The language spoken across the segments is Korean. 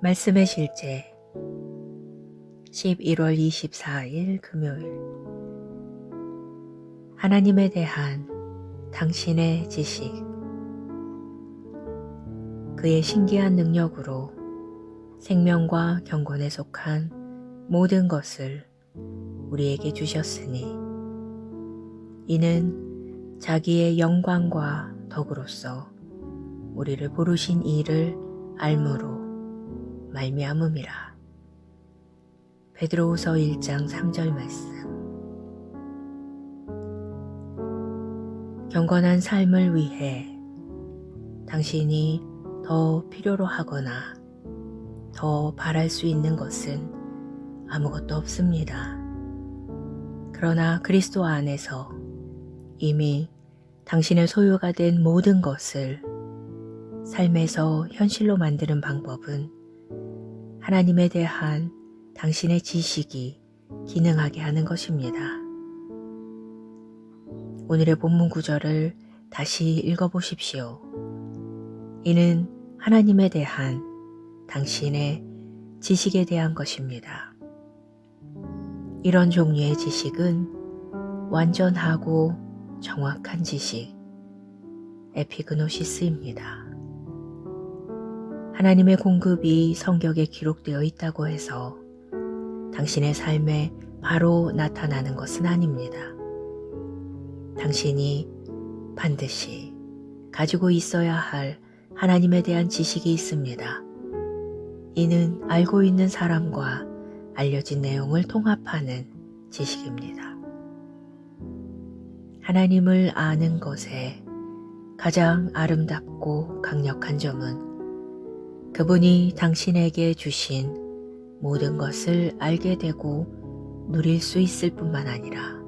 말씀의 실제 11월 24일 금요일. 하나님에 대한 당신의 지식. 그의 신기한 능력으로 생명과 경건에 속한 모든 것을 우리에게 주셨으니 이는 자기의 영광과 덕으로서 우리를 부르신 이를 알므로 말미암음이라. 베드로후서 1장 3절 말씀. 경건한 삶을 위해 당신이 더 필요로 하거나 더 바랄 수 있는 것은 아무것도 없습니다. 그러나 그리스도 안에서 이미 당신의 소유가 된 모든 것을 삶에서 현실로 만드는 방법은 하나님에 대한 당신의 지식이 기능하게 하는 것입니다. 오늘의 본문 구절을 다시 읽어보십시오. 이는 하나님에 대한 당신의 지식에 대한 것입니다. 이런 종류의 지식은 완전하고 정확한 지식, 에피그노시스입니다. 하나님의 공급이 성경에 기록되어 있다고 해서 당신의 삶에 바로 나타나는 것은 아닙니다. 당신이 반드시 가지고 있어야 할 하나님에 대한 지식이 있습니다. 이는 알고 있는 사람과 알려진 내용을 통합하는 지식입니다. 하나님을 아는 것에 가장 아름답고 강력한 점은 그분이 당신에게 주신 모든 것을 알게 되고 누릴 수 있을 뿐만 아니라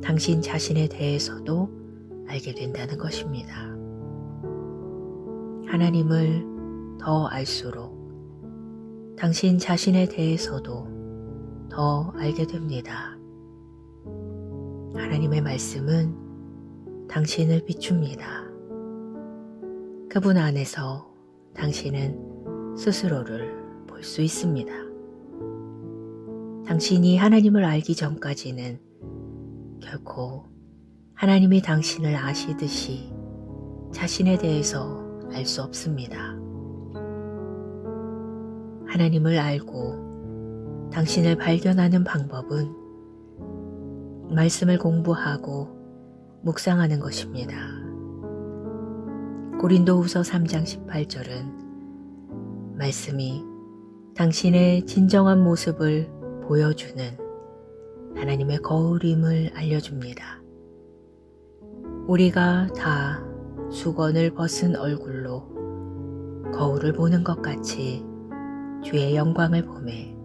당신 자신에 대해서도 알게 된다는 것입니다. 하나님을 더 알수록 당신 자신에 대해서도 더 알게 됩니다. 하나님의 말씀은 당신을 비춥니다. 그분 안에서 당신은 스스로를 볼 수 있습니다. 당신이 하나님을 알기 전까지는 결코 하나님이 당신을 아시듯이 자신에 대해서 알 수 없습니다. 하나님을 알고 당신을 발견하는 방법은 말씀을 공부하고 묵상하는 것입니다. 고린도후서 3장 18절은 말씀이 당신의 진정한 모습을 보여주는 하나님의 거울임을 알려줍니다. 우리가 다 수건을 벗은 얼굴로 거울을 보는 것 같이 주의 영광을 보매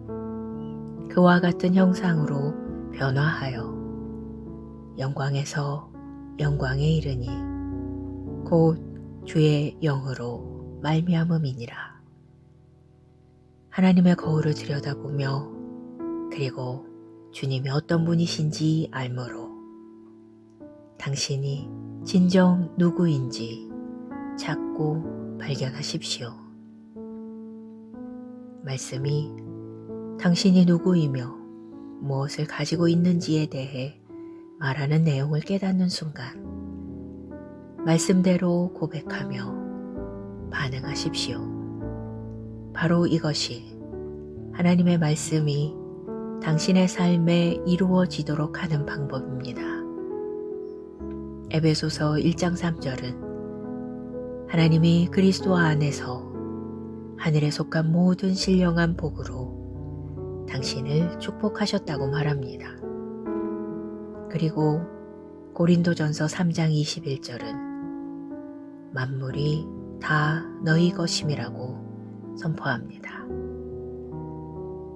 그와 같은 형상으로 변화하여 영광에서 영광에 이르니 곧 주의 영으로 말미암음이니라. 하나님의 거울을 들여다보며 그리고 주님이 어떤 분이신지 알므로 당신이 진정 누구인지 찾고 발견하십시오. 말씀이 당신이 누구이며 무엇을 가지고 있는지에 대해 말하는 내용을 깨닫는 순간 말씀대로 고백하며 반응하십시오. 바로 이것이 하나님의 말씀이 당신의 삶에 이루어지도록 하는 방법입니다. 에베소서 1장 3절은 하나님이 그리스도 안에서 하늘에 속한 모든 신령한 복으로 당신을 축복하셨다고 말합니다. 그리고 고린도전서 3장 21절은 만물이 다 너희 것임이라고 선포합니다.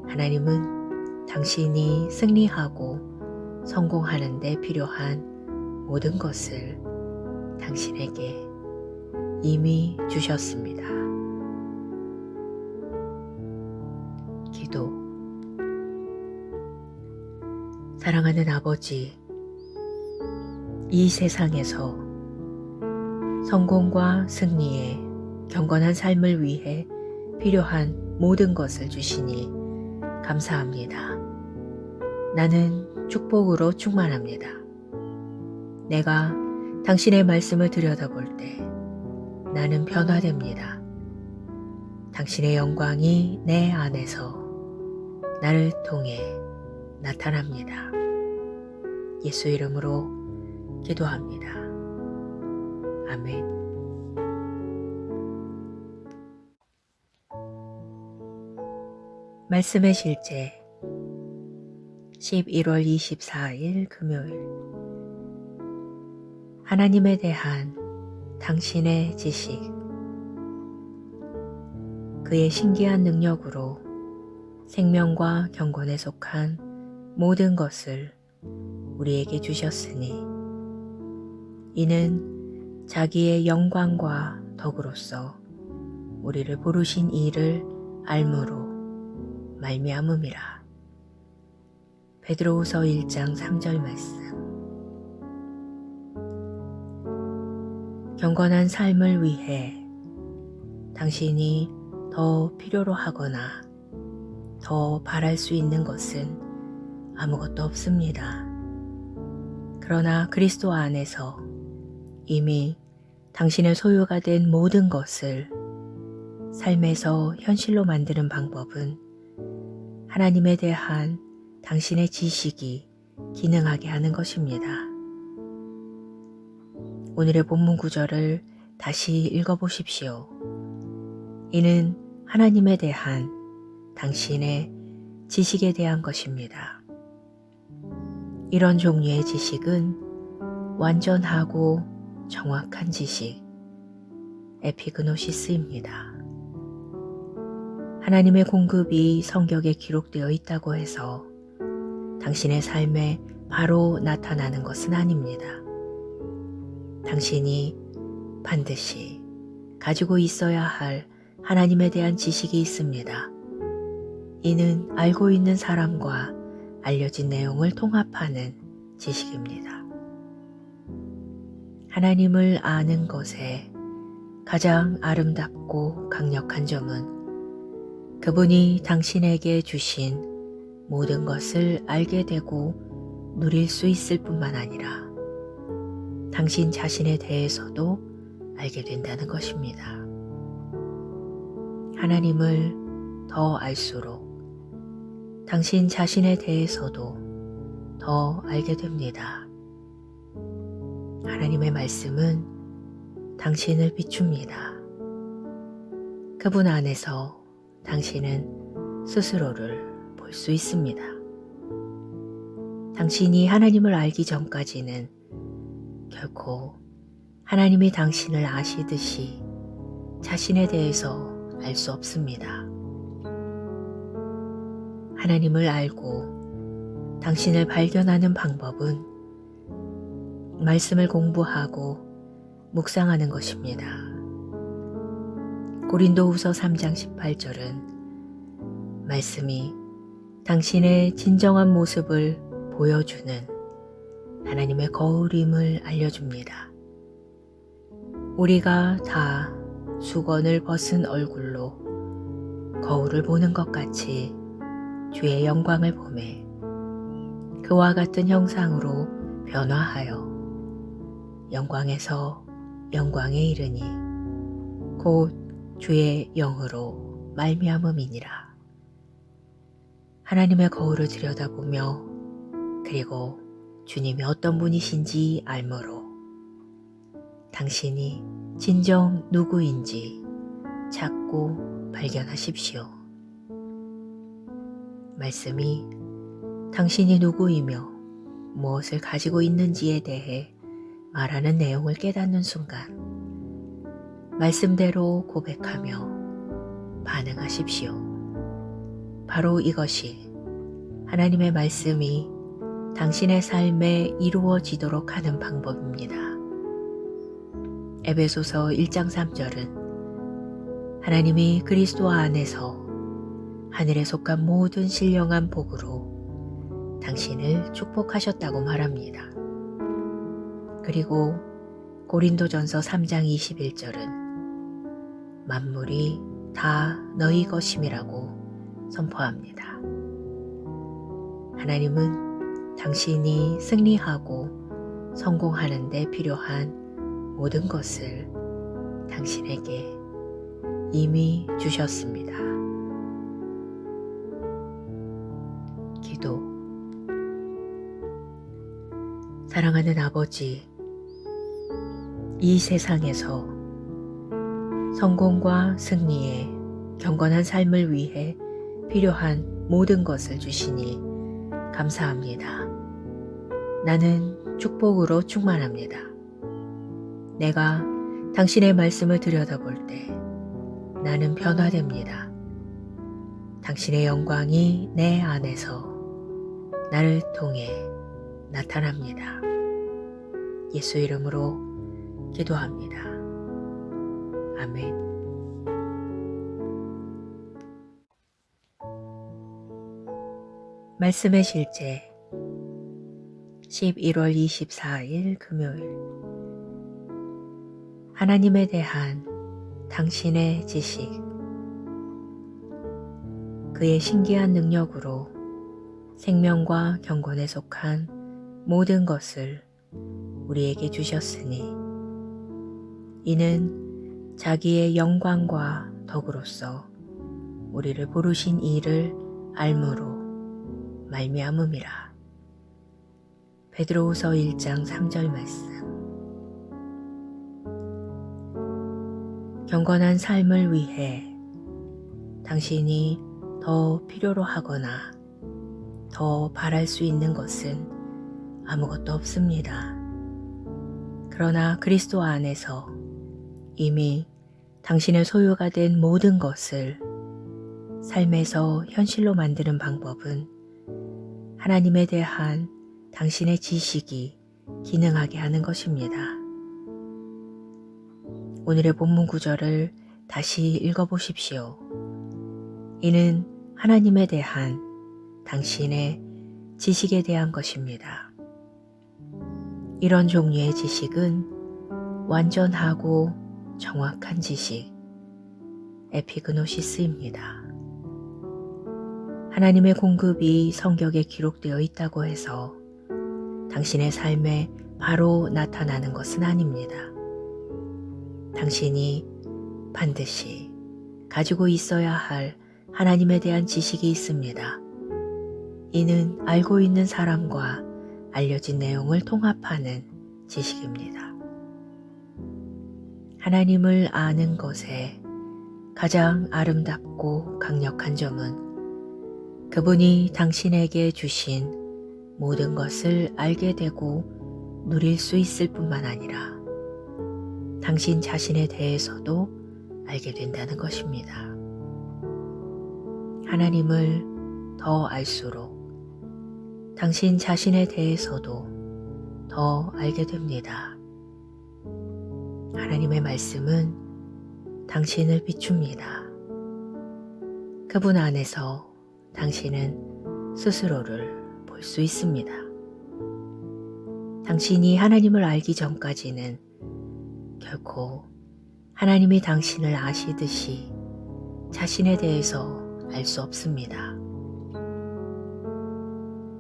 하나님은 당신이 승리하고 성공하는 데 필요한 모든 것을 당신에게 이미 주셨습니다. 기도. 사랑하는 아버지, 이 세상에서 성공과 승리에 경건한 삶을 위해 필요한 모든 것을 주시니 감사합니다. 나는 축복으로 충만합니다. 내가 당신의 말씀을 들여다볼 때 나는 변화됩니다. 당신의 영광이 내 안에서 나를 통해 나타납니다. 예수 이름으로 기도합니다. 아멘. 말씀의 실제 11월 24일 금요일 하나님에 대한 당신의 지식 그의 신기한 능력으로 생명과 경건에 속한 모든 것을 우리에게 주셨으니 이는 자기의 영광과 덕으로서 우리를 부르신 이를 알므로 말미암음이라. 베드로후서 1장 3절 말씀. 경건한 삶을 위해 당신이 더 필요로 하거나 더 바랄 수 있는 것은 아무것도 없습니다. 그러나 그리스도 안에서 이미 당신의 소유가 된 모든 것을 삶에서 현실로 만드는 방법은 하나님에 대한 당신의 지식이 기능하게 하는 것입니다. 오늘의 본문 구절을 다시 읽어보십시오. 이는 하나님에 대한 당신의 지식에 대한 것입니다. 이런 종류의 지식은 완전하고 정확한 지식, 에피그노시스입니다. 하나님의 공급이 성경에 기록되어 있다고 해서 당신의 삶에 바로 나타나는 것은 아닙니다. 당신이 반드시 가지고 있어야 할 하나님에 대한 지식이 있습니다. 이는 알고 있는 사람과 알려진 내용을 통합하는 지식입니다. 하나님을 아는 것에 가장 아름답고 강력한 점은 그분이 당신에게 주신 모든 것을 알게 되고 누릴 수 있을 뿐만 아니라 당신 자신에 대해서도 알게 된다는 것입니다. 하나님을 더 알수록 당신 자신에 대해서도 더 알게 됩니다. 하나님의 말씀은 당신을 비춥니다. 그분 안에서 당신은 스스로를 볼 수 있습니다. 당신이 하나님을 알기 전까지는 결코 하나님이 당신을 아시듯이 자신에 대해서 알 수 없습니다. 하나님을 알고 당신을 발견하는 방법은 말씀을 공부하고 묵상하는 것입니다. 고린도후서 3장 18절은 말씀이 당신의 진정한 모습을 보여주는 하나님의 거울임을 알려줍니다. 우리가 다 수건을 벗은 얼굴로 거울을 보는 것 같이 주의 영광을 보매 그와 같은 형상으로 변화하여 영광에서 영광에 이르니 곧 주의 영으로 말미암음이니라. 하나님의 거울을 들여다보며 그리고 주님이 어떤 분이신지 알므로 당신이 진정 누구인지 찾고 발견하십시오. 말씀이 당신이 누구이며 무엇을 가지고 있는지에 대해 말하는 내용을 깨닫는 순간 말씀대로 고백하며 반응하십시오. 바로 이것이 하나님의 말씀이 당신의 삶에 이루어지도록 하는 방법입니다. 에베소서 1장 3절은 하나님이 그리스도 안에서 하늘에 속한 모든 신령한 복으로 당신을 축복하셨다고 말합니다. 그리고 고린도전서 3장 21절은 만물이 다 너희 것임이라고 선포합니다. 하나님은 당신이 승리하고 성공하는 데 필요한 모든 것을 당신에게 이미 주셨습니다. 기도. 사랑하는 아버지, 이 세상에서 성공과 승리에 경건한 삶을 위해 필요한 모든 것을 주시니 감사합니다. 나는 축복으로 충만합니다. 내가 당신의 말씀을 들여다볼 때 나는 변화됩니다. 당신의 영광이 내 안에서 나를 통해 나타납니다. 예수 이름으로 기도합니다. 아멘. 말씀의 실제 11월 24일 금요일. 하나님에 대한 당신의 지식. 그의 신기한 능력으로 생명과 경건에 속한 모든 것을 우리에게 주셨으니 이는 자기의 영광과 덕으로서 우리를 부르신 이를 알므로 말미암음이라. 베드로후서 1장 3절 말씀. 경건한 삶을 위해 당신이 더 필요로 하거나 더 바랄 수 있는 것은 아무것도 없습니다. 그러나 그리스도 안에서 이미 당신의 소유가 된 모든 것을 삶에서 현실로 만드는 방법은 하나님에 대한 당신의 지식이 기능하게 하는 것입니다. 오늘의 본문 구절을 다시 읽어보십시오. 이는 하나님에 대한 당신의 지식에 대한 것입니다. 이런 종류의 지식은 완전하고 정확한 지식, 에피그노시스입니다. 하나님의 공급이 성경에 기록되어 있다고 해서 당신의 삶에 바로 나타나는 것은 아닙니다. 당신이 반드시 가지고 있어야 할 하나님에 대한 지식이 있습니다. 이는 알고 있는 사람과 알려진 내용을 통합하는 지식입니다. 하나님을 아는 것에 가장 아름답고 강력한 점은 그분이 당신에게 주신 모든 것을 알게 되고 누릴 수 있을 뿐만 아니라 당신 자신에 대해서도 알게 된다는 것입니다. 하나님을 더 알수록 당신 자신에 대해서도 더 알게 됩니다. 하나님의 말씀은 당신을 비춥니다. 그분 안에서 당신은 스스로를 볼 수 있습니다. 당신이 하나님을 알기 전까지는 결코 하나님이 당신을 아시듯이 자신에 대해서 알 수 없습니다.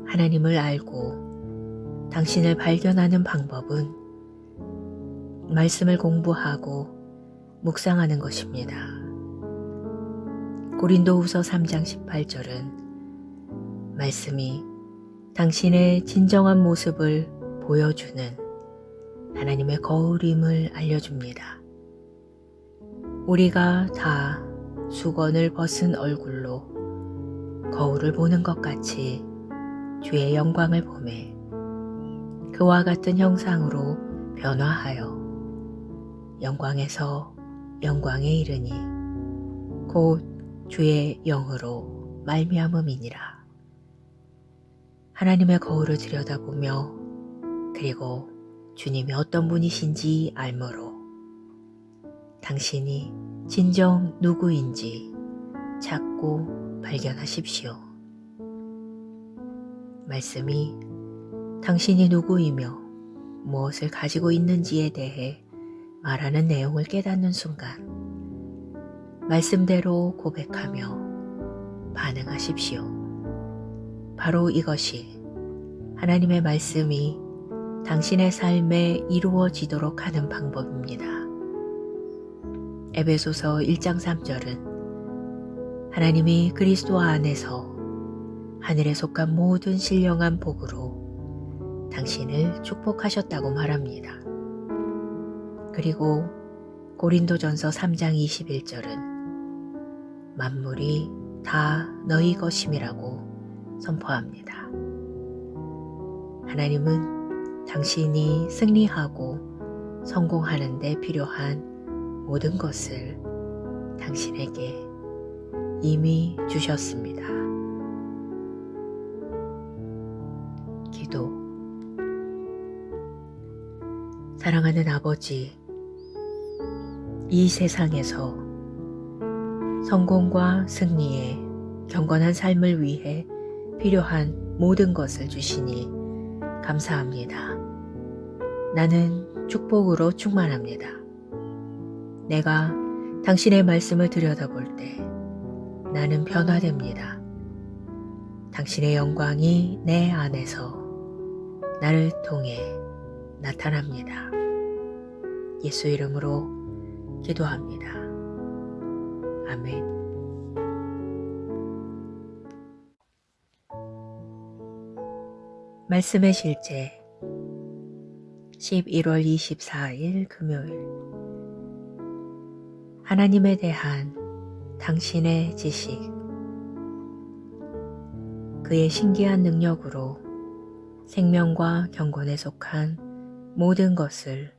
하나님을 알고 당신을 발견하는 방법은 말씀을 공부하고 묵상하는 것입니다. 고린도후서 3장 18절은 말씀이 당신의 진정한 모습을 보여주는 하나님의 거울임을 알려줍니다. 우리가 다 수건을 벗은 얼굴로 거울을 보는 것 같이 주의 영광을 보매 그와 같은 형상으로 변화하여 영광에서 영광에 이르니 곧 주의 영으로 말미암음이니라. 하나님의 거울을 들여다보며 그리고 주님이 어떤 분이신지 알므로 당신이 진정 누구인지 찾고 발견하십시오. 말씀이 당신이 누구이며 무엇을 가지고 있는지에 대해 말하는 내용을 깨닫는 순간 말씀대로 고백하며 반응하십시오. 바로 이것이 하나님의 말씀이 당신의 삶에 이루어지도록 하는 방법입니다. 에베소서 1장 3절은 하나님이 그리스도 안에서 하늘에 속한 모든 신령한 복으로 당신을 축복하셨다고 말합니다. 그리고 고린도전서 3장 21절은 만물이 다 너희 것임이라고 선포합니다. 하나님은 당신이 승리하고 성공하는 데 필요한 모든 것을 당신에게 이미 주셨습니다. 기도. 사랑하는 아버지, 이 세상에서 성공과 승리에 경건한 삶을 위해 필요한 모든 것을 주시니 감사합니다. 나는 축복으로 충만합니다. 내가 당신의 말씀을 들여다볼 때 나는 변화됩니다. 당신의 영광이 내 안에서 나를 통해 나타납니다. 예수 이름으로 기도합니다. 아멘. 말씀의 실제 11월 24일 금요일. 하나님에 대한 당신의 지식. 그의 신기한 능력으로 생명과 경건에 속한 모든 것을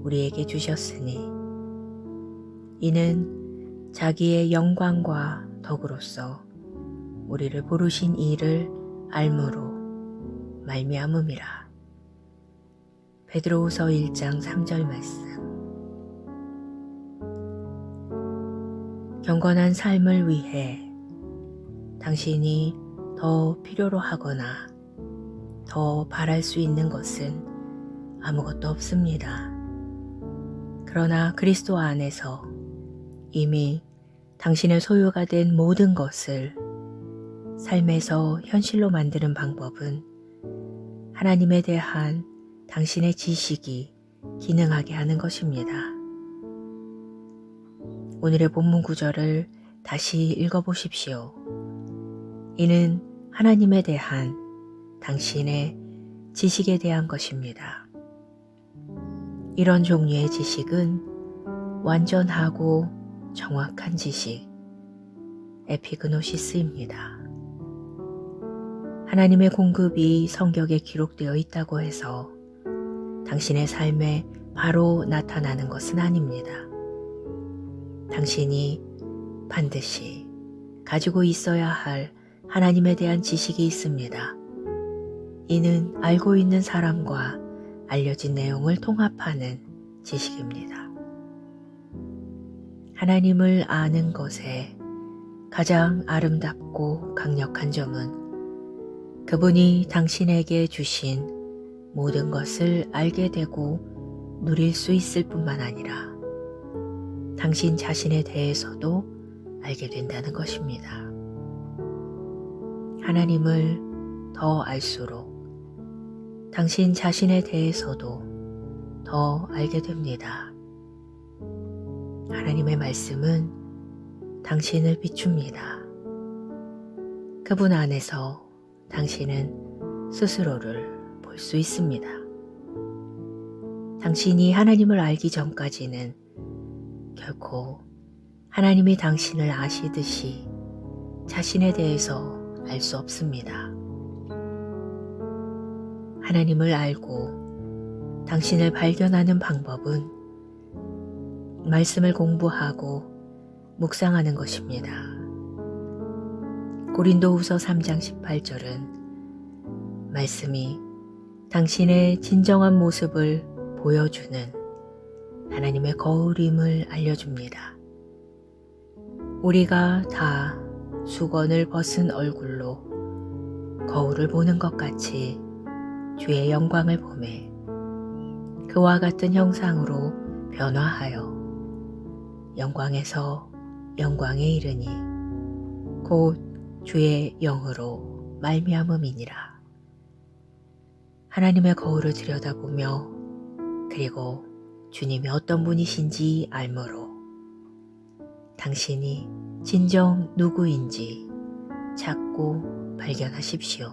우리에게 주셨으니 이는 자기의 영광과 덕으로서 우리를 부르신 이를 알므로 말미암음이라. 베드로후서 1장 3절 말씀. 경건한 삶을 위해 당신이 더 필요로 하거나 더 바랄 수 있는 것은 아무것도 없습니다. 그러나 그리스도 안에서 이미 당신의 소유가 된 모든 것을 삶에서 현실로 만드는 방법은 하나님에 대한 당신의 지식이 기능하게 하는 것입니다. 오늘의 본문 구절을 다시 읽어보십시오. 이는 하나님에 대한 당신의 지식에 대한 것입니다. 이런 종류의 지식은 완전하고 정확한 지식, 에피그노시스입니다. 하나님의 공급이 성경에 기록되어 있다고 해서 당신의 삶에 바로 나타나는 것은 아닙니다. 당신이 반드시 가지고 있어야 할 하나님에 대한 지식이 있습니다. 이는 알고 있는 사람과 알려진 내용을 통합하는 지식입니다. 하나님을 아는 것에 가장 아름답고 강력한 점은 그분이 당신에게 주신 모든 것을 알게 되고 누릴 수 있을 뿐만 아니라 당신 자신에 대해서도 알게 된다는 것입니다. 하나님을 더 알수록 당신 자신에 대해서도 더 알게 됩니다. 하나님의 말씀은 당신을 비춥니다. 그분 안에서 당신은 스스로를 볼 수 있습니다. 당신이 하나님을 알기 전까지는 결코 하나님이 당신을 아시듯이 자신에 대해서 알 수 없습니다. 하나님을 알고 당신을 발견하는 방법은 말씀을 공부하고 묵상하는 것입니다. 고린도후서 3장 18절은 말씀이 당신의 진정한 모습을 보여주는 하나님의 거울임을 알려줍니다. 우리가 다 수건을 벗은 얼굴로 거울을 보는 것 같이 주의 영광을 보매 그와 같은 형상으로 변화하여 영광에서 영광에 이르니 곧 주의 영으로 말미암음이니라. 하나님의 거울을 들여다보며 그리고 주님이 어떤 분이신지 알므로 당신이 진정 누구인지 찾고 발견하십시오.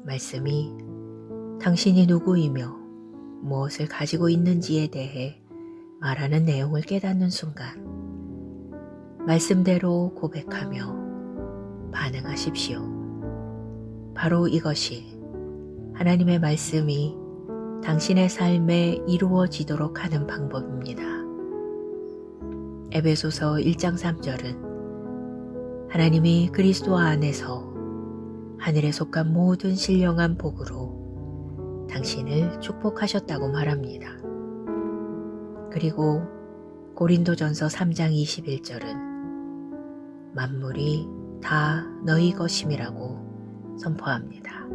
말씀이 당신이 누구이며 무엇을 가지고 있는지에 대해 말하는 내용을 깨닫는 순간 말씀대로 고백하며 반응하십시오. 바로 이것이 하나님의 말씀이 당신의 삶에 이루어지도록 하는 방법입니다. 에베소서 1장 3절은 하나님이 그리스도 안에서 하늘에 속한 모든 신령한 복으로 당신을 축복하셨다고 말합니다. 그리고 고린도전서 3장 21절은 만물이 다 너희 것임이라고 선포합니다.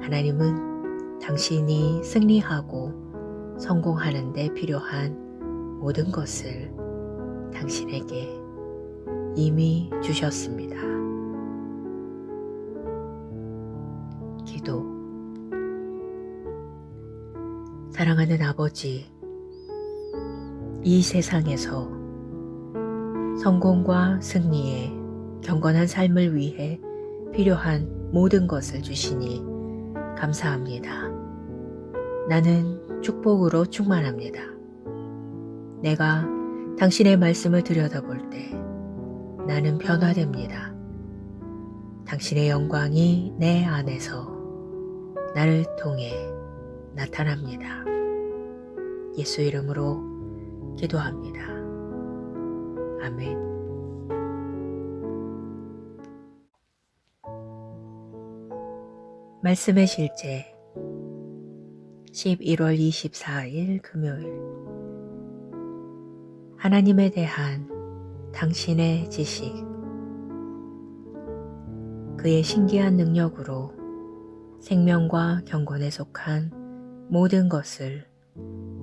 하나님은 당신이 승리하고 성공하는 데 필요한 모든 것을 당신에게 이미 주셨습니다. 기도. 사랑하는 아버지, 이 세상에서 성공과 승리에 경건한 삶을 위해 필요한 모든 것을 주시니 감사합니다. 나는 축복으로 충만합니다. 내가 당신의 말씀을 들여다볼 때 나는 변화됩니다. 당신의 영광이 내 안에서 나를 통해 나타납니다. 예수 이름으로 기도합니다. 아멘. 말씀의 실제 11월 24일 금요일. 하나님에 대한 당신의 지식. 그의 신기한 능력으로 생명과 경건에 속한 모든 것을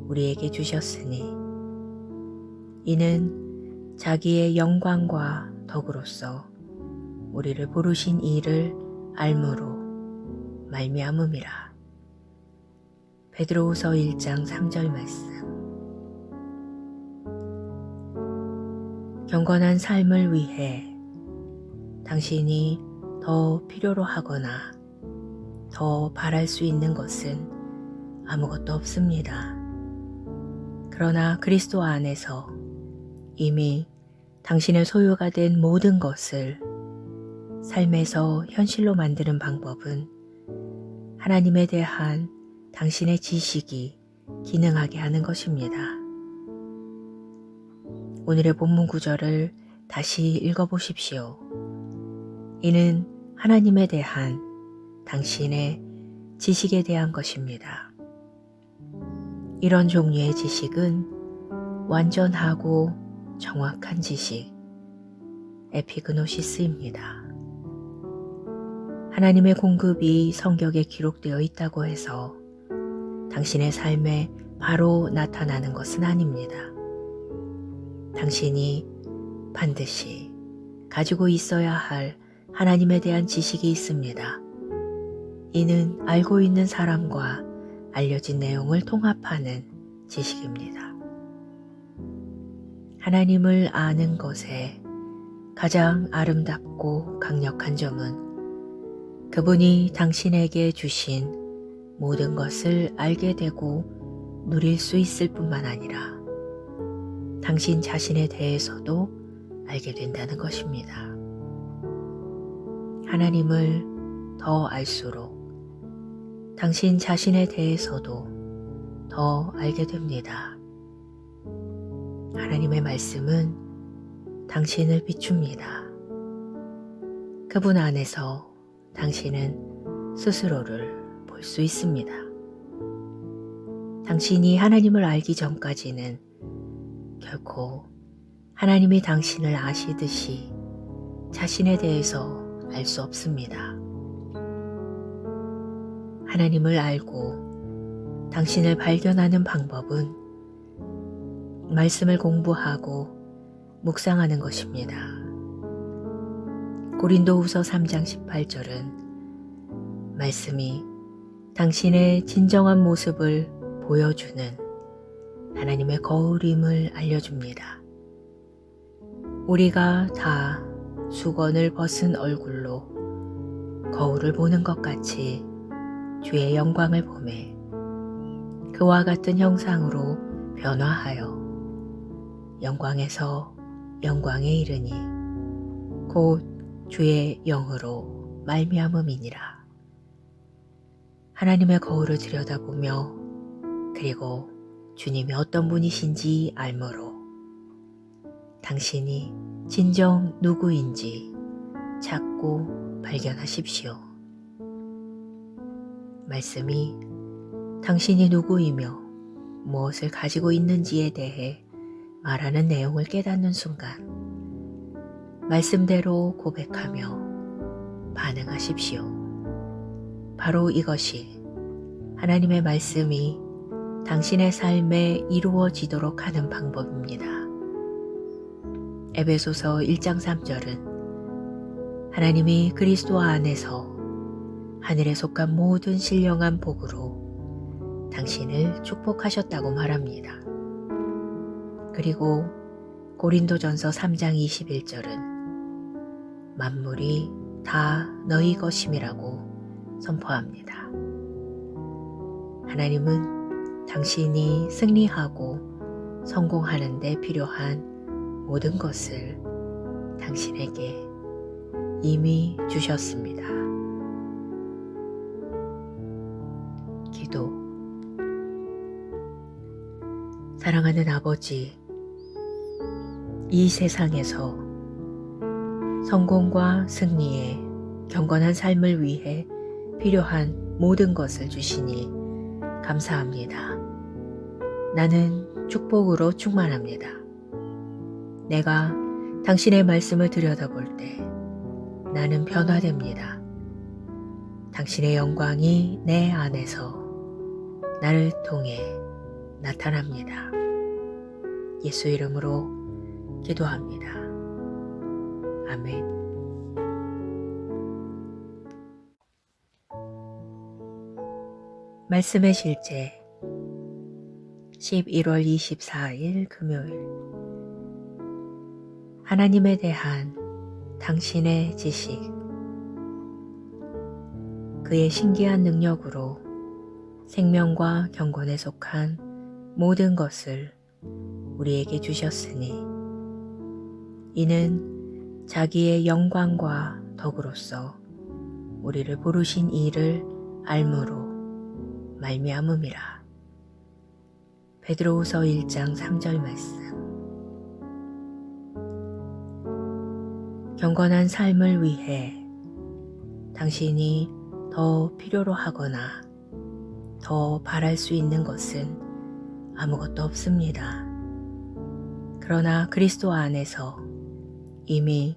우리에게 주셨으니 이는 자기의 영광과 덕으로서 우리를 부르신 이를 알므로 말미암음이라. 베드로후서 1장 3절 말씀. 경건한 삶을 위해 당신이 더 필요로 하거나 더 바랄 수 있는 것은 아무것도 없습니다. 그러나 그리스도 안에서 이미 당신의 소유가 된 모든 것을 삶에서 현실로 만드는 방법은 하나님에 대한 당신의 지식이 기능하게 하는 것입니다. 오늘의 본문 구절을 다시 읽어보십시오. 이는 하나님에 대한 당신의 지식에 대한 것입니다. 이런 종류의 지식은 완전하고 정확한 지식, 에피그노시스입니다. 하나님의 공급이 성경에 기록되어 있다고 해서 당신의 삶에 바로 나타나는 것은 아닙니다. 당신이 반드시 가지고 있어야 할 하나님에 대한 지식이 있습니다. 이는 알고 있는 사람과 알려진 내용을 통합하는 지식입니다. 하나님을 아는 것에 가장 아름답고 강력한 점은 그분이 당신에게 주신 모든 것을 알게 되고 누릴 수 있을 뿐만 아니라 당신 자신에 대해서도 알게 된다는 것입니다. 하나님을 더 알수록 당신 자신에 대해서도 더 알게 됩니다. 하나님의 말씀은 당신을 비춥니다. 그분 안에서 당신은 스스로를 볼 수 있습니다. 당신이 하나님을 알기 전까지는 결코 하나님이 당신을 아시듯이 자신에 대해서 알 수 없습니다. 하나님을 알고 당신을 발견하는 방법은 말씀을 공부하고 묵상하는 것입니다. 고린도후서 3장 18절은 말씀이 당신의 진정한 모습을 보여주는 하나님의 거울임을 알려줍니다. 우리가 다 수건을 벗은 얼굴로 거울을 보는 것 같이 주의 영광을 보매 그와 같은 형상으로 변화하여 영광에서 영광에 이르니 곧 주의 영으로 말미암음이니라. 하나님의 거울을 들여다보며 그리고 주님이 어떤 분이신지 알므로 당신이 진정 누구인지 찾고 발견하십시오. 말씀이 당신이 누구이며 무엇을 가지고 있는지에 대해 말하는 내용을 깨닫는 순간 말씀대로 고백하며 반응하십시오. 바로 이것이 하나님의 말씀이 당신의 삶에 이루어지도록 하는 방법입니다. 에베소서 1장 3절은 하나님이 그리스도 안에서 하늘에 속한 모든 신령한 복으로 당신을 축복하셨다고 말합니다. 그리고 고린도전서 3장 21절은 만물이 다 너희 것임이라고 선포합니다. 하나님은 당신이 승리하고 성공하는 데 필요한 모든 것을 당신에게 이미 주셨습니다. 기도. 사랑하는 아버지, 이 세상에서 성공과 승리에 경건한 삶을 위해 필요한 모든 것을 주시니 감사합니다. 나는 축복으로 충만합니다. 내가 당신의 말씀을 들여다볼 때 나는 변화됩니다. 당신의 영광이 내 안에서 나를 통해 나타납니다. 예수 이름으로 기도합니다. 아멘. 말씀의 실제 11월 24일 금요일. 하나님에 대한 당신의 지식. 그의 신기한 능력으로 생명과 경건에 속한 모든 것을 우리에게 주셨으니 이는 자기의 영광과 덕으로서 우리를 부르신 이를 알므로 말미암음이라. 베드로후서 1장 3절 말씀. 경건한 삶을 위해 당신이 더 필요로 하거나 더 바랄 수 있는 것은 아무것도 없습니다. 그러나 그리스도 안에서 이미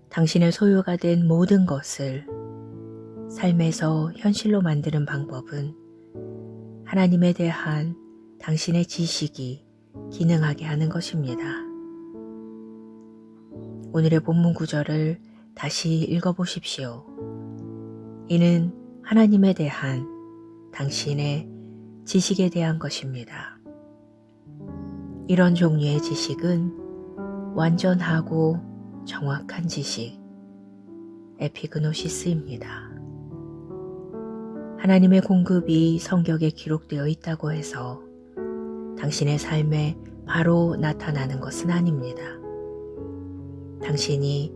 당신의 소유가 된 모든 것을 삶에서 현실로 만드는 방법은 하나님에 대한 당신의 지식이 기능하게 하는 것입니다. 오늘의 본문 구절을 다시 읽어보십시오. 이는 하나님에 대한 당신의 지식에 대한 것입니다. 이런 종류의 지식은 완전하고 정확한 지식, 에피그노시스입니다. 하나님의 공급이 성경에 기록되어 있다고 해서 당신의 삶에 바로 나타나는 것은 아닙니다. 당신이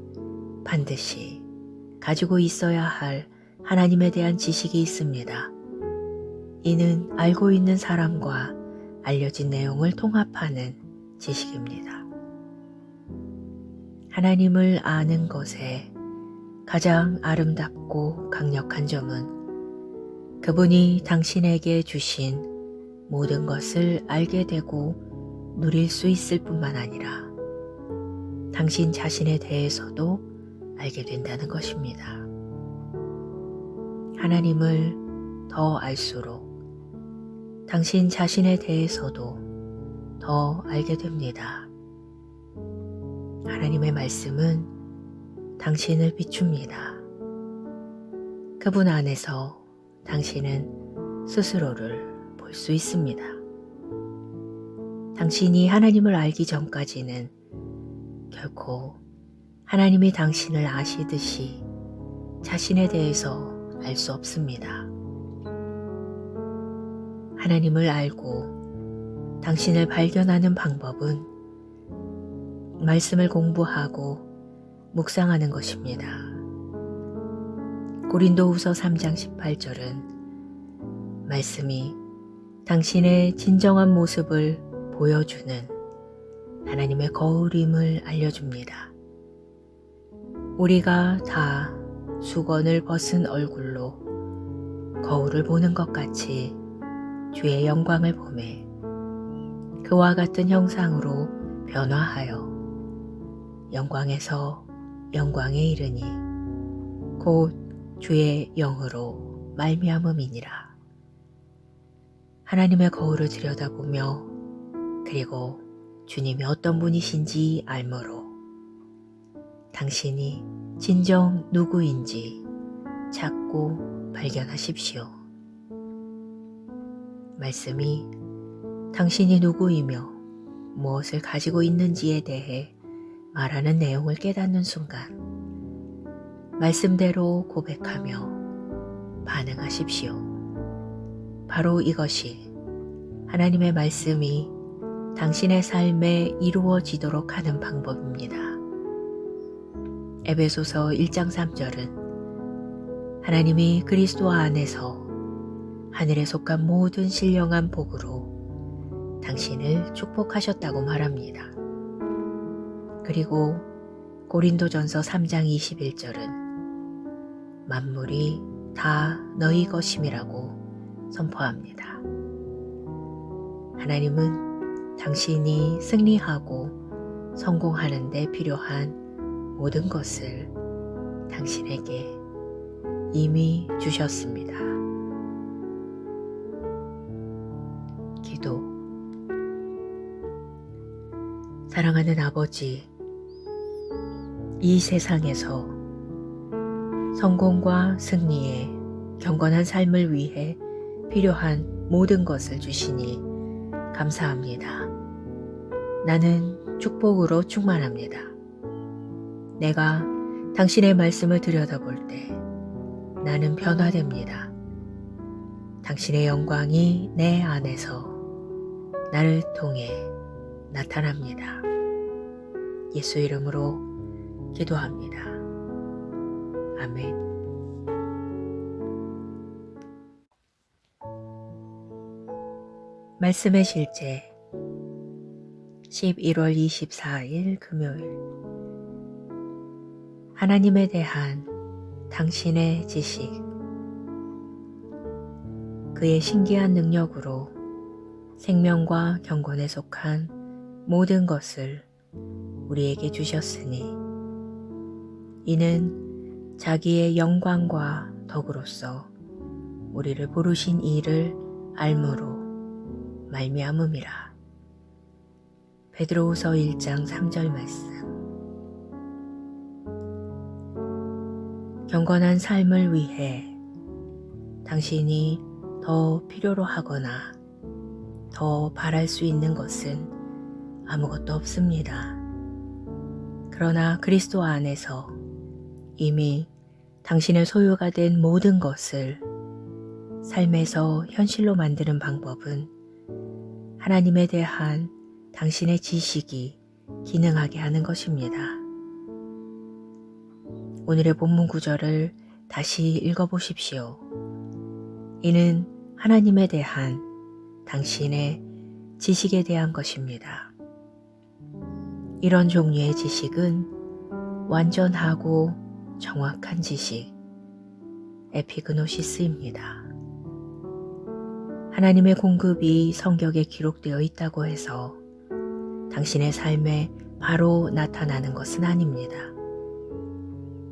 반드시 가지고 있어야 할 하나님에 대한 지식이 있습니다. 이는 알고 있는 사람과 알려진 내용을 통합하는 지식입니다. 하나님을 아는 것에 가장 아름답고 강력한 점은 그분이 당신에게 주신 모든 것을 알게 되고 누릴 수 있을 뿐만 아니라 당신 자신에 대해서도 알게 된다는 것입니다. 하나님을 더 알수록 당신 자신에 대해서도 더 알게 됩니다. 하나님의 말씀은 당신을 비춥니다. 그분 안에서 당신은 스스로를 볼 수 있습니다. 당신이 하나님을 알기 전까지는 결코 하나님이 당신을 아시듯이 자신에 대해서 알 수 없습니다. 하나님을 알고 당신을 발견하는 방법은 말씀을 공부하고 묵상하는 것입니다. 고린도후서 3장 18절은 말씀이 당신의 진정한 모습을 보여주는 하나님의 거울임을 알려줍니다. 우리가 다 수건을 벗은 얼굴로 거울을 보는 것 같이 주의 영광을 보매 그와 같은 형상으로 변화하여 영광에서 영광에 이르니 곧 주의 영으로 말미암음이니라. 하나님의 거울을 들여다보며 그리고 주님이 어떤 분이신지 알므로 당신이 진정 누구인지 찾고 발견하십시오. 말씀이 당신이 누구이며 무엇을 가지고 있는지에 대해 말하는 내용을 깨닫는 순간 말씀대로 고백하며 반응하십시오. 바로 이것이 하나님의 말씀이 당신의 삶에 이루어지도록 하는 방법입니다. 에베소서 1장 3절은 하나님이 그리스도 안에서 하늘에 속한 모든 신령한 복으로 당신을 축복하셨다고 말합니다. 그리고 고린도전서 3장 21절은 만물이 다 너희 것임이라고 선포합니다. 하나님은 당신이 승리하고 성공하는 데 필요한 모든 것을 당신에게 이미 주셨습니다. 기도. 사랑하는 아버지, 이 세상에서 성공과 승리에 경건한 삶을 위해 필요한 모든 것을 주시니 감사합니다. 나는 축복으로 충만합니다. 내가 당신의 말씀을 들여다볼 때 나는 변화됩니다. 당신의 영광이 내 안에서 나를 통해 나타납니다. 예수 이름으로 기도합니다. 아멘. 말씀의 실제 11월 24일 금요일. 하나님에 대한 당신의 지식. 그의 신기한 능력으로 생명과 경건에 속한 모든 것을 우리에게 주셨으니 이는 자기의 영광과 덕으로서 우리를 부르신 이를 알므로 말미암음이라. 베드로후서 1장 3절 말씀. 경건한 삶을 위해 당신이 더 필요로 하거나 더 바랄 수 있는 것은 아무것도 없습니다. 그러나 그리스도 안에서 이미 당신의 소유가 된 모든 것을 삶에서 현실로 만드는 방법은 하나님에 대한 당신의 지식이 기능하게 하는 것입니다. 오늘의 본문 구절을 다시 읽어보십시오. 이는 하나님에 대한 당신의 지식에 대한 것입니다. 이런 종류의 지식은 완전하고 정확한 지식, 에피그노시스입니다. 하나님의 공급이 성경에 기록되어 있다고 해서 당신의 삶에 바로 나타나는 것은 아닙니다.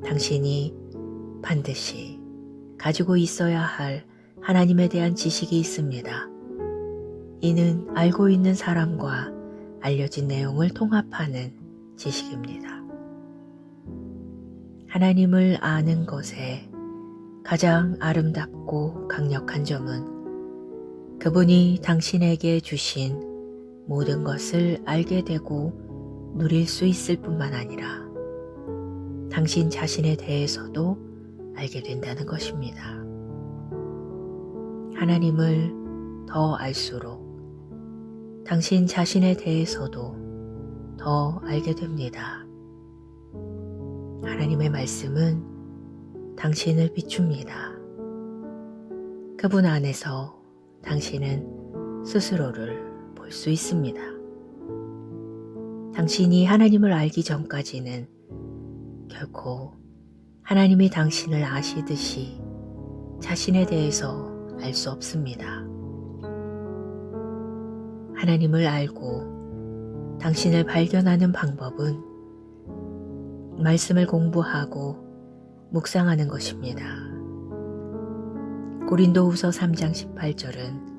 당신이 반드시 가지고 있어야 할 하나님에 대한 지식이 있습니다. 이는 알고 있는 사람과 알려진 내용을 통합하는 지식입니다. 하나님을 아는 것에 가장 아름답고 강력한 점은 그분이 당신에게 주신 모든 것을 알게 되고 누릴 수 있을 뿐만 아니라 당신 자신에 대해서도 알게 된다는 것입니다. 하나님을 더 알수록 당신 자신에 대해서도 더 알게 됩니다. 하나님의 말씀은 당신을 비춥니다. 그분 안에서 당신은 스스로를 볼 수 있습니다. 당신이 하나님을 알기 전까지는 결코 하나님이 당신을 아시듯이 자신에 대해서 알 수 없습니다. 하나님을 알고 당신을 발견하는 방법은 말씀을 공부하고 묵상하는 것입니다. 고린도후서 3장 18절은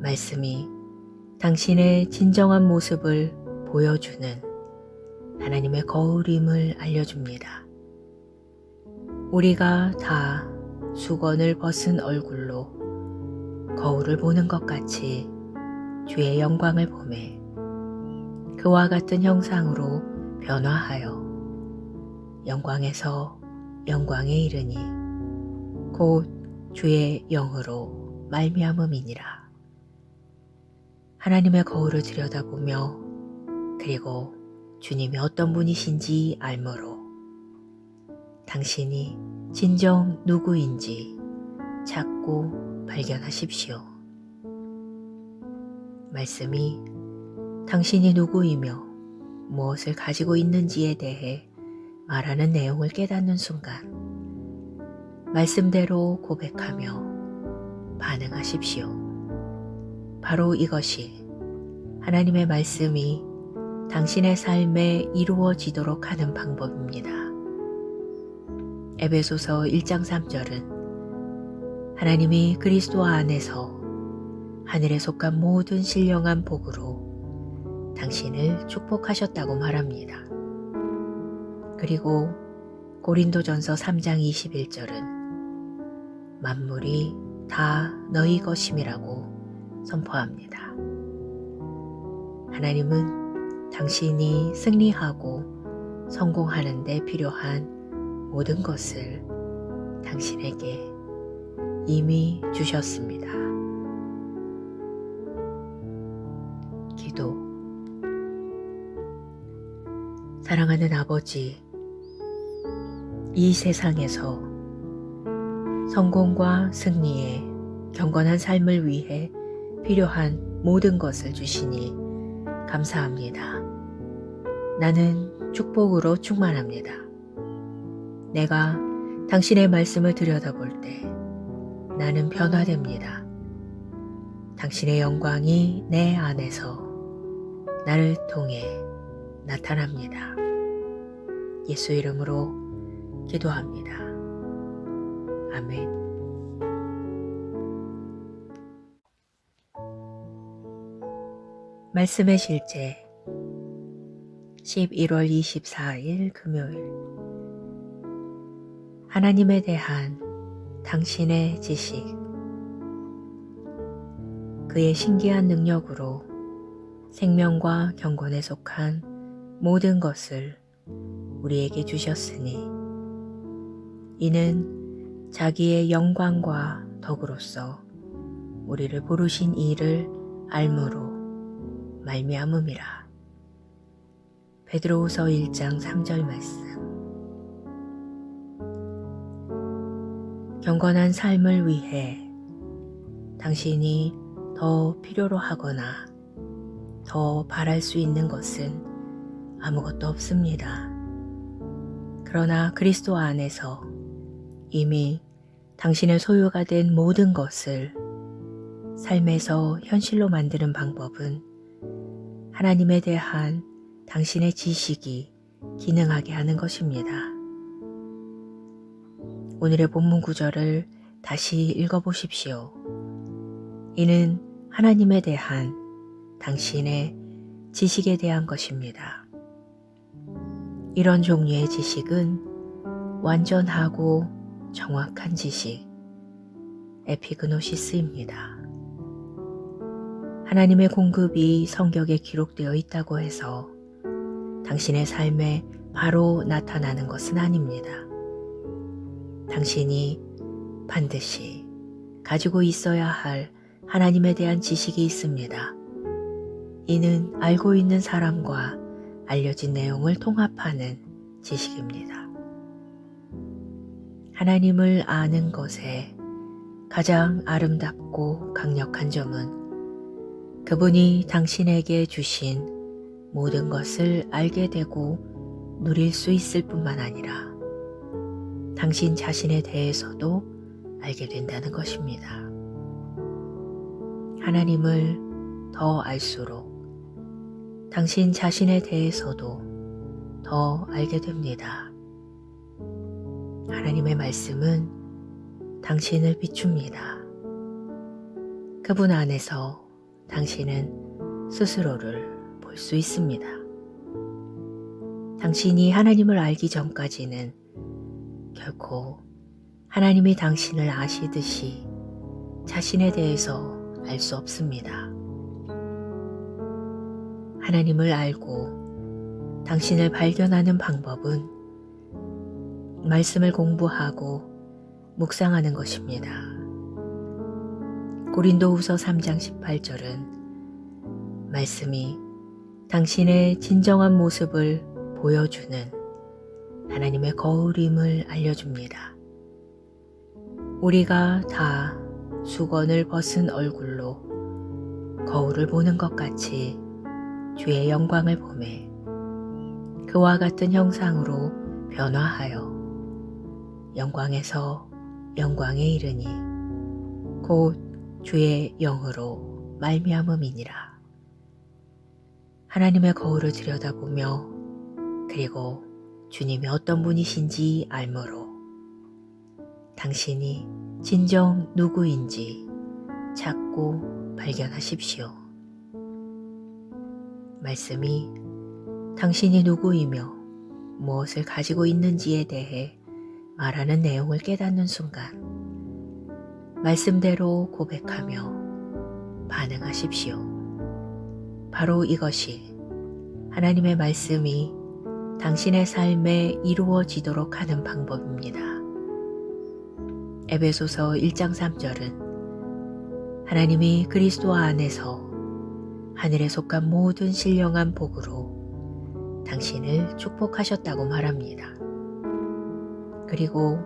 말씀이 당신의 진정한 모습을 보여주는 하나님의 거울임을 알려줍니다. 우리가 다 수건을 벗은 얼굴로 거울을 보는 것 같이 주의 영광을 보매 그와 같은 형상으로 변화하여 영광에서 영광에 이르니 곧 주의 영으로 말미암음이니라. 하나님의 거울을 들여다보며 그리고 주님이 어떤 분이신지 알므로 당신이 진정 누구인지 찾고 발견하십시오. 말씀이 당신이 누구이며 무엇을 가지고 있는지에 대해 말하는 내용을 깨닫는 순간 말씀대로 고백하며 반응하십시오. 바로 이것이 하나님의 말씀이 당신의 삶에 이루어지도록 하는 방법입니다. 에베소서 1장 3절은 하나님이 그리스도 안에서 하늘에 속한 모든 신령한 복으로 당신을 축복하셨다고 말합니다. 그리고 고린도전서 3장 21절은 만물이 다 너희 것임이라고 선포합니다. 하나님은 당신이 승리하고 성공하는 데 필요한 모든 것을 당신에게 이미 주셨습니다. 기도. 사랑하는 아버지, 이 세상에서 성공과 승리에 경건한 삶을 위해 필요한 모든 것을 주시니 감사합니다. 나는 축복으로 충만합니다. 내가 당신의 말씀을 들여다볼 때 나는 변화됩니다. 당신의 영광이 내 안에서 나를 통해 나타납니다. 예수 이름으로 기도합니다. 아멘. 말씀의 실제 11월 24일 금요일. 하나님에 대한 당신의 지식. 그의 신기한 능력으로 생명과 경건에 속한 모든 것을 우리에게 주셨으니 이는 자기의 영광과 덕으로서 우리를 부르신 이를 알므로 말미암음이라. 베드로후서 1장 3절 말씀. 경건한 삶을 위해 당신이 더 필요로 하거나 더 바랄 수 있는 것은 아무것도 없습니다. 그러나 그리스도 안에서 이미 당신의 소유가 된 모든 것을 삶에서 현실로 만드는 방법은 하나님에 대한 당신의 지식이 기능하게 하는 것입니다. 오늘의 본문 구절을 다시 읽어보십시오. 이는 하나님에 대한 당신의 지식에 대한 것입니다. 이런 종류의 지식은 완전하고 정확한 지식, 에피그노시스입니다. 하나님의 공급이 성경에 기록되어 있다고 해서 당신의 삶에 바로 나타나는 것은 아닙니다. 당신이 반드시 가지고 있어야 할 하나님에 대한 지식이 있습니다. 이는 알고 있는 사람과 알려진 내용을 통합하는 지식입니다. 하나님을 아는 것에 가장 아름답고 강력한 점은 그분이 당신에게 주신 모든 것을 알게 되고 누릴 수 있을 뿐만 아니라 당신 자신에 대해서도 알게 된다는 것입니다. 하나님을 더 알수록 당신 자신에 대해서도 더 알게 됩니다. 하나님의 말씀은 당신을 비춥니다. 그분 안에서 당신은 스스로를 볼 수 있습니다. 당신이 하나님을 알기 전까지는 결코 하나님이 당신을 아시듯이 자신에 대해서 알 수 없습니다. 하나님을 알고 당신을 발견하는 방법은 말씀을 공부하고 묵상하는 것입니다. 고린도후서 3장 18절은 말씀이 당신의 진정한 모습을 보여주는 하나님의 거울임을 알려줍니다. 우리가 다 수건을 벗은 얼굴로 거울을 보는 것 같이 주의 영광을 보매 그와 같은 형상으로 변화하여 영광에서 영광에 이르니 곧 주의 영으로 말미암음이니라. 하나님의 거울을 들여다보며 그리고 주님이 어떤 분이신지 알므로 당신이 진정 누구인지 찾고 발견하십시오. 말씀이 당신이 누구이며 무엇을 가지고 있는지에 대해 말하는 내용을 깨닫는 순간 말씀대로 고백하며 반응하십시오. 바로 이것이 하나님의 말씀이 당신의 삶에 이루어지도록 하는 방법입니다. 에베소서 1장 3절은 하나님이 그리스도 안에서 하늘에 속한 모든 신령한 복으로 당신을 축복하셨다고 말합니다. 그리고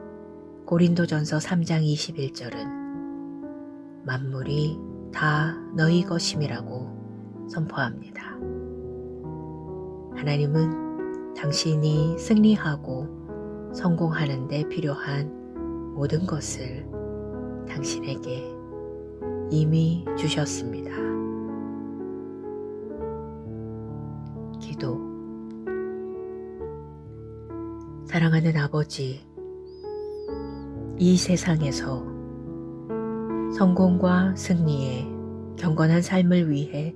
고린도전서 3장 21절은 만물이 다 너희 것임이라고 선포합니다. 하나님은 당신이 승리하고 성공하는 데 필요한 모든 것을 당신에게 이미 주셨습니다. 기도. 사랑하는 아버지, 이 세상에서 성공과 승리에 경건한 삶을 위해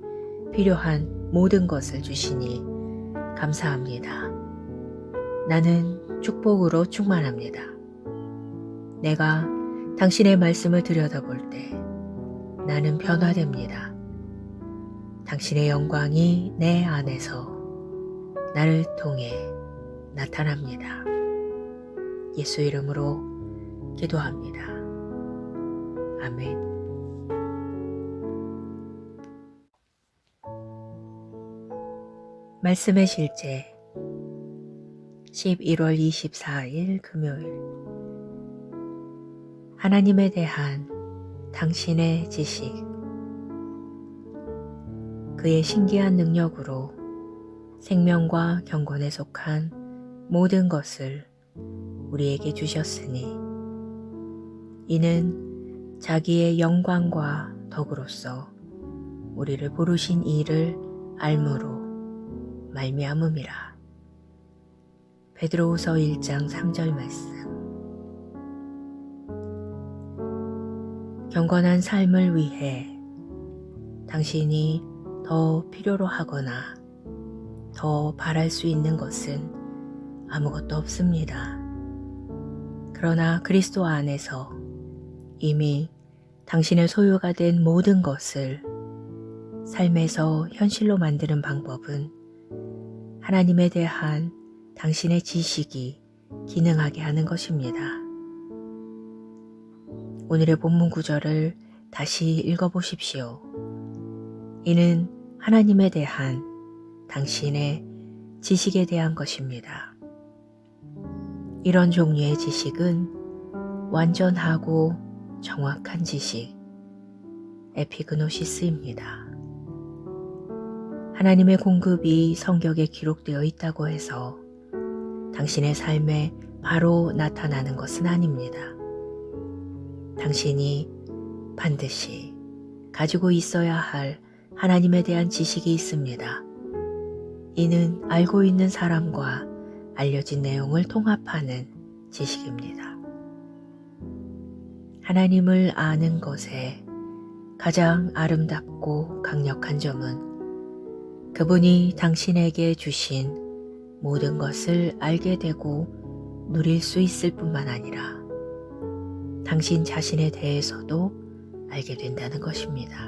필요한 모든 것을 주시니 감사합니다. 나는 축복으로 충만합니다. 내가 당신의 말씀을 들여다볼 때 나는 변화됩니다. 당신의 영광이 내 안에서 나를 통해 나타납니다. 예수 이름으로 기도합니다. 아멘. 말씀의 실제 11월 24일 금요일. 하나님에 대한 당신의 지식. 그의 신기한 능력으로 생명과 경건에 속한 모든 것을 우리에게 주셨으니 이는 자기의 영광과 덕으로서 우리를 부르신 이를 알므로 말미암음이라. 베드로후서 1장 3절 말씀. 경건한 삶을 위해 당신이 더 필요로 하거나 더 바랄 수 있는 것은 아무것도 없습니다. 그러나 그리스도 안에서 이미 당신의 소유가 된 모든 것을 삶에서 현실로 만드는 방법은 하나님에 대한 당신의 지식이 기능하게 하는 것입니다. 오늘의 본문 구절을 다시 읽어보십시오. 이는 하나님에 대한 당신의 지식에 대한 것입니다. 이런 종류의 지식은 완전하고 정확한 지식, 에피그노시스입니다. 하나님의 공급이 성경에 기록되어 있다고 해서 당신의 삶에 바로 나타나는 것은 아닙니다. 당신이 반드시 가지고 있어야 할 하나님에 대한 지식이 있습니다. 이는 알고 있는 사람과 알려진 내용을 통합하는 지식입니다. 하나님을 아는 것에 가장 아름답고 강력한 점은 그분이 당신에게 주신 모든 것을 알게 되고 누릴 수 있을 뿐만 아니라 당신 자신에 대해서도 알게 된다는 것입니다.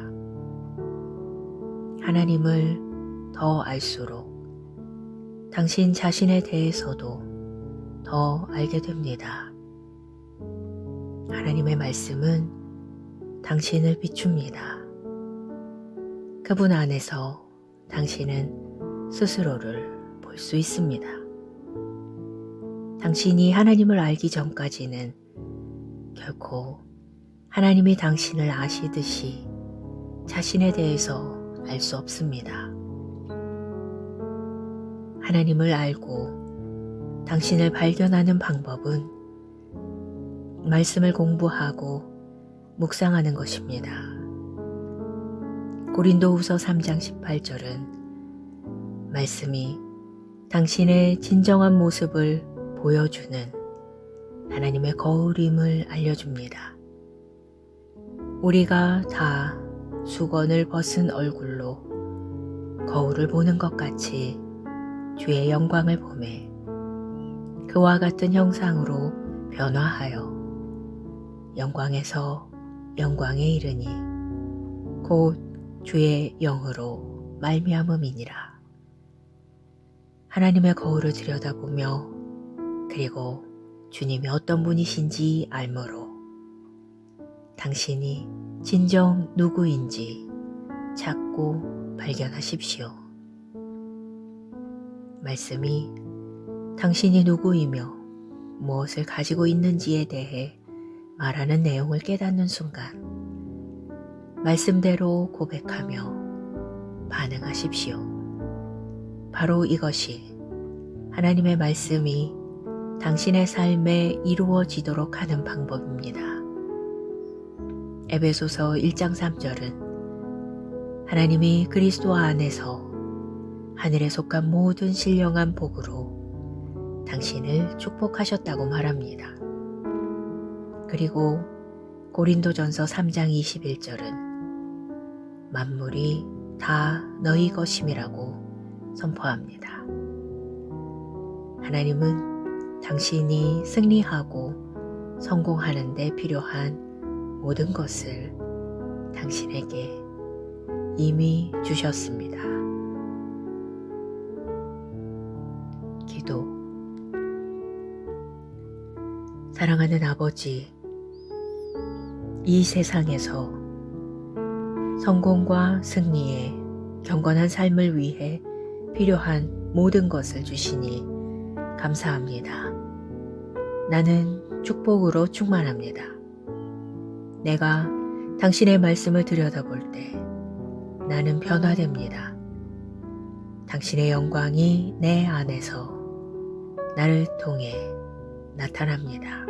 하나님을 더 알수록 당신 자신에 대해서도 더 알게 됩니다. 하나님의 말씀은 당신을 비춥니다. 그분 안에서 당신은 스스로를 볼 수 있습니다. 당신이 하나님을 알기 전까지는 결코 하나님이 당신을 아시듯이 자신에 대해서 알 수 없습니다. 하나님을 알고 당신을 발견하는 방법은 말씀을 공부하고 묵상하는 것입니다. 고린도후서 3장 18절은 말씀이 당신의 진정한 모습을 보여주는 하나님의 거울임을 알려줍니다. 우리가 다 수건을 벗은 얼굴로 거울을 보는 것 같이 주의 영광을 보매 그와 같은 형상으로 변화하여 영광에서 영광에 이르니 곧 주의 영으로 말미암음이니라. 하나님의 거울을 들여다보며 그리고 주님이 어떤 분이신지 알므로 당신이 진정 누구인지 찾고 발견하십시오. 말씀이 당신이 누구이며 무엇을 가지고 있는지에 대해 말하는 내용을 깨닫는 순간 말씀대로 고백하며 반응하십시오. 바로 이것이 하나님의 말씀이 당신의 삶에 이루어지도록 하는 방법입니다. 에베소서 1장 3절은 하나님이 그리스도 안에서 하늘에 속한 모든 신령한 복으로 당신을 축복하셨다고 말합니다. 그리고 고린도전서 3장 21절은 만물이 다 너희 것임이라고 선포합니다. 하나님은 당신이 승리하고 성공하는 데 필요한 모든 것을 당신에게 이미 주셨습니다. 기도. 사랑하는 아버지, 이 세상에서 성공과 승리에 경건한 삶을 위해 필요한 모든 것을 주시니 감사합니다. 나는 축복으로 충만합니다. 내가 당신의 말씀을 들여다볼 때 나는 변화됩니다. 당신의 영광이 내 안에서 나를 통해 나타납니다.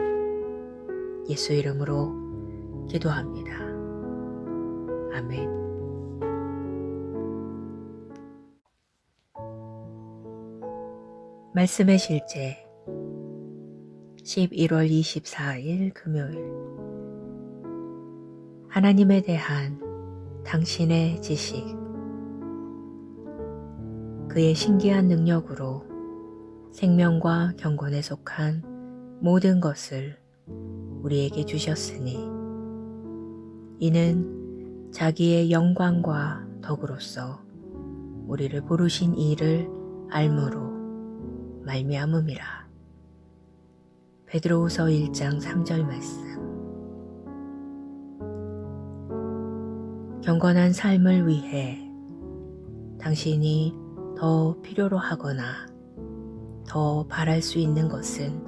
예수 이름으로 기도합니다. 아멘. 말씀의 실제 11월 24일 금요일. 하나님에 대한 당신의 지식. 그의 신기한 능력으로 생명과 경건에 속한 모든 것을 우리에게 주셨으니 이는 자기의 영광과 덕으로서 우리를 부르신 이를 알므로 말미암음이라. 베드로후서 1장 3절 말씀. 경건한 삶을 위해 당신이 더 필요로 하거나 더 바랄 수 있는 것은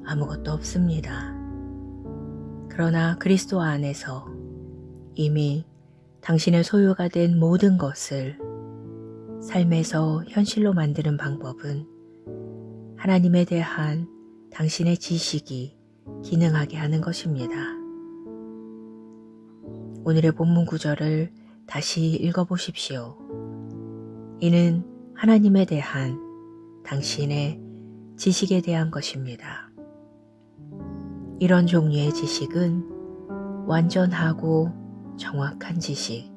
아무것도 없습니다. 그러나 그리스도 안에서 이미 당신의 소유가 된 모든 것을 삶에서 현실로 만드는 방법은 하나님에 대한 당신의 지식이 기능하게 하는 것입니다. 오늘의 본문 구절을 다시 읽어보십시오. 이는 하나님에 대한 당신의 지식에 대한 것입니다. 이런 종류의 지식은 완전하고 정확한 지식,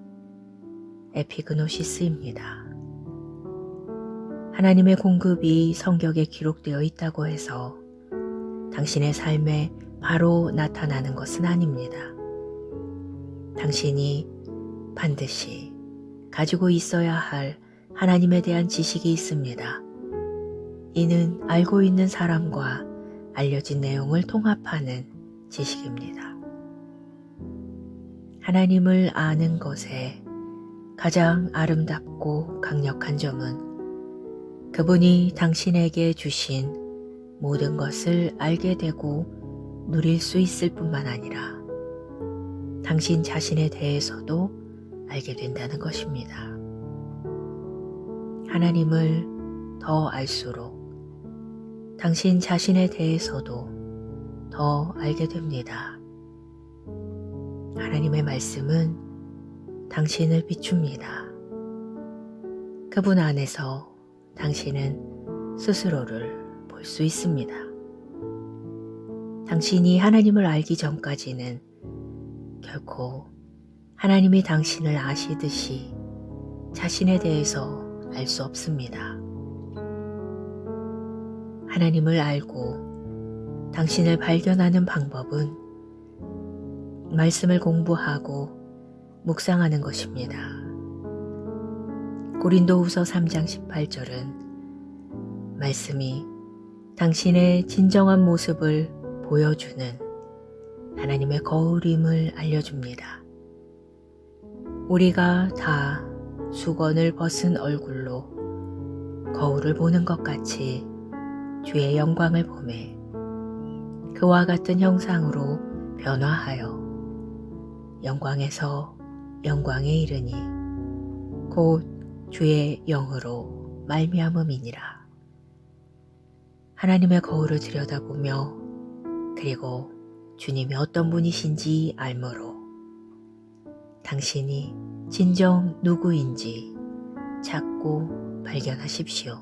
에피그노시스입니다. 하나님의 공급이 성경에 기록되어 있다고 해서 당신의 삶에 바로 나타나는 것은 아닙니다. 당신이 반드시 가지고 있어야 할 하나님에 대한 지식이 있습니다. 이는 알고 있는 사람과 알려진 내용을 통합하는 지식입니다. 하나님을 아는 것에 가장 아름답고 강력한 점은 그분이 당신에게 주신 모든 것을 알게 되고 누릴 수 있을 뿐만 아니라 당신 자신에 대해서도 알게 된다는 것입니다. 하나님을 더 알수록 당신 자신에 대해서도 더 알게 됩니다. 하나님의 말씀은 당신을 비춥니다. 그분 안에서 당신은 스스로를 볼 수 있습니다. 당신이 하나님을 알기 전까지는 결코 하나님이 당신을 아시듯이 자신에 대해서 알 수 없습니다. 하나님을 알고 당신을 발견하는 방법은 말씀을 공부하고 묵상하는 것입니다. 고린도후서 3장 18절은 말씀이 당신의 진정한 모습을 보여주는 하나님의 거울임을 알려줍니다. 우리가 다 수건을 벗은 얼굴로 거울을 보는 것 같이 주의 영광을 보매 그와 같은 형상으로 변화하여 영광에서 영광에 이르니 곧 주의 영으로 말미암음이니라. 하나님의 거울을 들여다보며 그리고 주님이 어떤 분이신지 알므로 당신이 진정 누구인지 찾고 발견하십시오.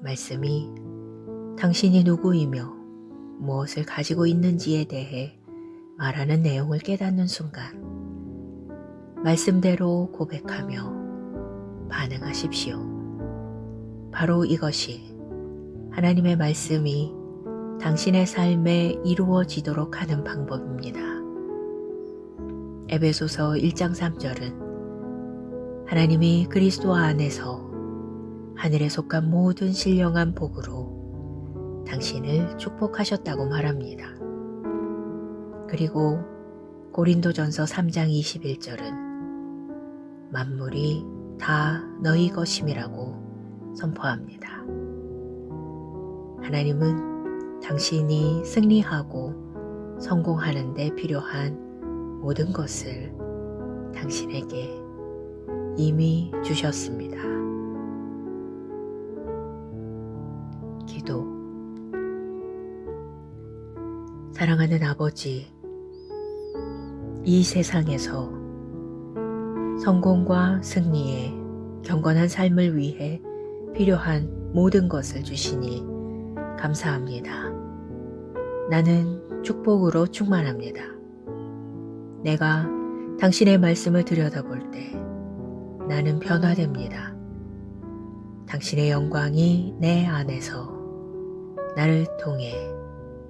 말씀이 당신이 누구이며 무엇을 가지고 있는지에 대해 말하는 내용을 깨닫는 순간 말씀대로 고백하며 반응하십시오. 바로 이것이 하나님의 말씀이 당신의 삶에 이루어지도록 하는 방법입니다. 에베소서 1장 3절은 하나님이 그리스도 안에서 하늘에 속한 모든 신령한 복으로 당신을 축복하셨다고 말합니다. 그리고 고린도전서 3장 21절은 만물이 다 너희 것임이라고 선포합니다. 하나님은 당신이 승리하고 성공하는 데 필요한 모든 것을 당신에게 이미 주셨습니다. 기도. 사랑하는 아버지, 이 세상에서 성공과 승리에 경건한 삶을 위해 필요한 모든 것을 주시니 감사합니다. 나는 축복으로 충만합니다. 내가 당신의 말씀을 들여다볼 때 나는 변화됩니다. 당신의 영광이 내 안에서 나를 통해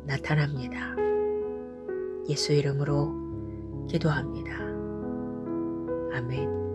나타납니다. 예수 이름으로 기도합니다. 아멘.